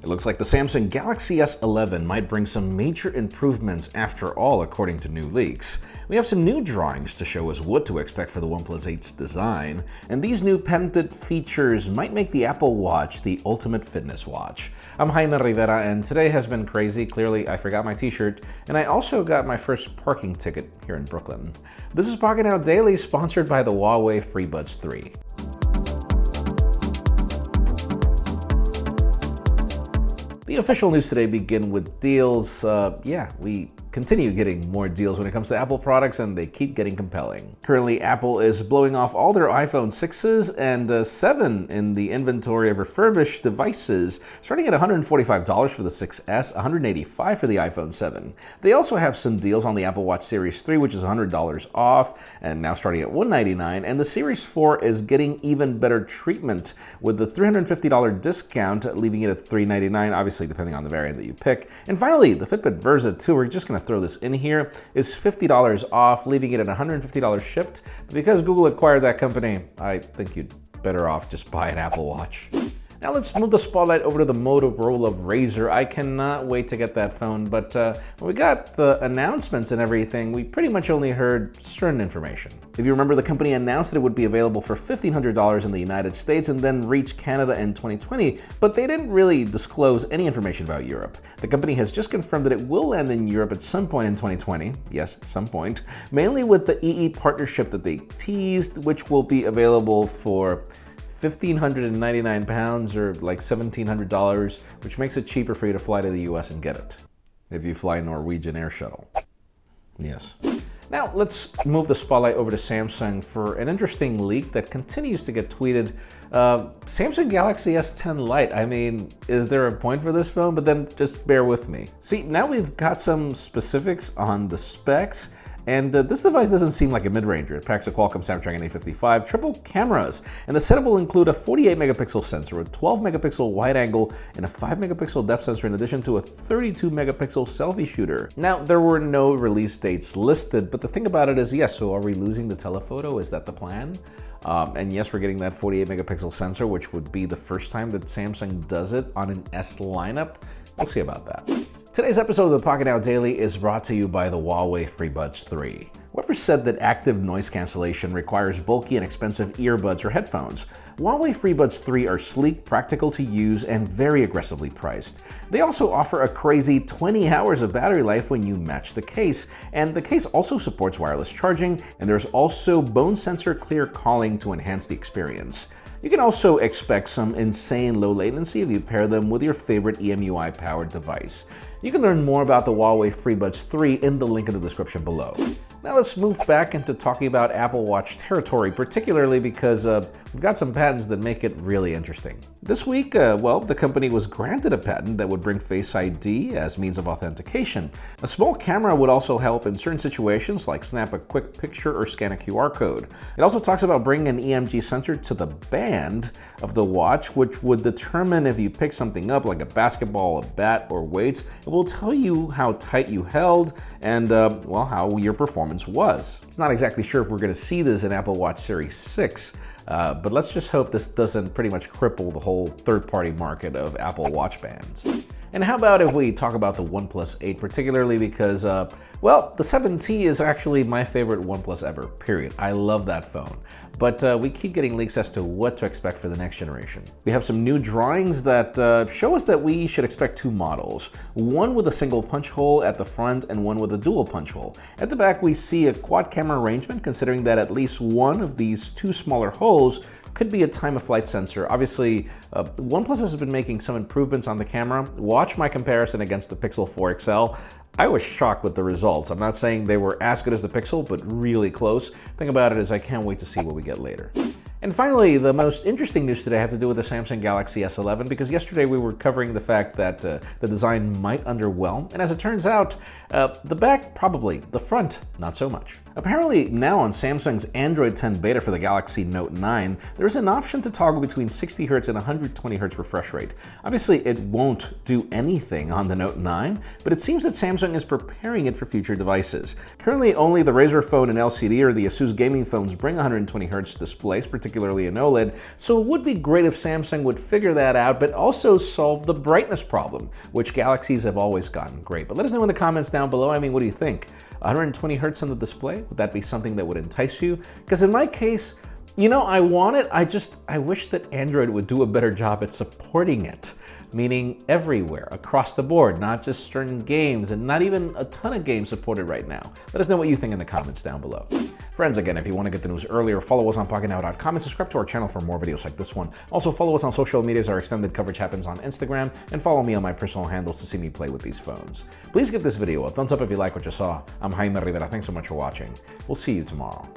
It looks like the Samsung Galaxy S11 might bring some major improvements after all, according to new leaks. We have some new drawings to show us what to expect for the OnePlus 8's design, and these new patented features might make the Apple Watch the ultimate fitness watch. I'm Jaime Rivera, and today has been crazy. Clearly, I forgot my t-shirt, and I also got my first parking ticket here in Brooklyn. This is Pocketnow Daily, sponsored by the Huawei FreeBuds 3. The official news today begin with deals. We continue getting more deals when it comes to Apple products, and they keep getting compelling. Currently, Apple is blowing off all their iPhone 6s and 7 in the inventory of refurbished devices, starting at $145 for the 6S, $185 for the iPhone 7. They also have some deals on the Apple Watch Series 3, which is $100 off, and now starting at $199, and the Series 4 is getting even better treatment with the $350 discount, leaving it at $399, obviously depending on the variant that you pick. And finally, the FitBit Versa 2, we're just going to throw this in here, is $50 off, leaving it at $150 shipped. But because Google acquired that company, I think you'd better off just buy an Apple Watch. Now let's move the spotlight over to the Moto RAZR. I cannot wait to get that phone, but when we got the announcements and everything, we pretty much only heard certain information. If you remember, the company announced that it would be available for $1,500 in the United States and then reach Canada in 2020, but they didn't really disclose any information about Europe. The company has just confirmed that it will land in Europe at some point in 2020, yes, some point, mainly with the EE partnership that they teased, which will be available for £1,599 or like $1,700, which makes it cheaper for you to fly to the US and get it, if you fly Norwegian Air Shuttle. Yes. Now let's move the spotlight over to Samsung for an interesting leak that continues to get tweeted. Samsung Galaxy S10 Lite. I mean, is there a point for this phone? But then just bear with me. See, now we've got some specifics on the specs. And this device doesn't seem like a mid-ranger. It packs a Qualcomm Snapdragon 855, triple cameras, and the setup will include a 48-megapixel sensor with 12-megapixel wide angle and a 5-megapixel depth sensor in addition to a 32-megapixel selfie shooter. Now, there were no release dates listed, but the thing about it is, yes, so are we losing the telephoto? Is that the plan? And yes, we're getting that 48-megapixel sensor, which would be the first time that Samsung does it on an S lineup. We'll see about that. Today's episode of the Pocketnow Daily is brought to you by the Huawei FreeBuds 3. Whoever said that active noise cancellation requires bulky and expensive earbuds or headphones? Huawei FreeBuds 3 are sleek, practical to use, and very aggressively priced. They also offer a crazy 20 hours of battery life when you match the case, and the case also supports wireless charging, and there's also bone sensor clear calling to enhance the experience. You can also expect some insane low latency if you pair them with your favorite EMUI-powered device. You can learn more about the Huawei FreeBuds 3 in the link in the description below. Now let's move back into talking about Apple Watch territory, particularly because we've got some patents that make it really interesting. This week, the company was granted a patent that would bring Face ID as means of authentication. A small camera would also help in certain situations, like snap a quick picture or scan a QR code. It also talks about bringing an EMG sensor to the band of the watch, which would determine if you pick something up, like a basketball, a bat, or weights. It will tell you how tight you held and, how your performance was. It's not exactly sure if we're going to see this in Apple Watch Series 6, but let's just hope this doesn't pretty much cripple the whole third-party market of Apple Watch bands. And how about if we talk about the OnePlus 8, particularly because, the 7T is actually my favorite OnePlus ever, period. I love that phone. But we keep getting leaks as to what to expect for the next generation. We have some new drawings that show us that we should expect two models, one with a single punch hole at the front and one with a dual punch hole. At the back, we see a quad camera arrangement, considering that at least one of these two smaller holes could be a time-of-flight sensor. Obviously, OnePlus has been making some improvements on the camera. Watch my comparison against the Pixel 4 XL. I was shocked with the results. I'm not saying they were as good as the Pixel, but really close. Thing about it is I can't wait to see what we get later. And finally, the most interesting news today have to do with the Samsung Galaxy S11, because yesterday we were covering the fact that the design might underwhelm, and as it turns out, the back probably, the front not so much. Apparently now on Samsung's Android 10 beta for the Galaxy Note 9, there is an option to toggle between 60Hz and 120Hz refresh rate. Obviously it won't do anything on the Note 9, but it seems that Samsung is preparing it for future devices. Currently only the RAZR phone and LCD or the Asus gaming phones bring 120Hz displays, particularly particularly an OLED, so it would be great if Samsung would figure that out, but also solve the brightness problem, which Galaxies have always gotten great. But let us know in the comments down below. I mean, what do you think? 120 Hz on the display? Would that be something that would entice you? Because in my case, you know, I want it, I wish that Android would do a better job at supporting it. Meaning everywhere, across the board, not just certain games, and not even a ton of games supported right now. Let us know what you think in the comments down below. Friends, again, if you want to get the news earlier, follow us on Pocketnow.com and subscribe to our channel for more videos like this one. Also, follow us on social media as our extended coverage happens on Instagram, and follow me on my personal handles to see me play with these phones. Please give this video a thumbs up if you like what you saw. I'm Jaime Rivera. Thanks so much for watching. We'll see you tomorrow.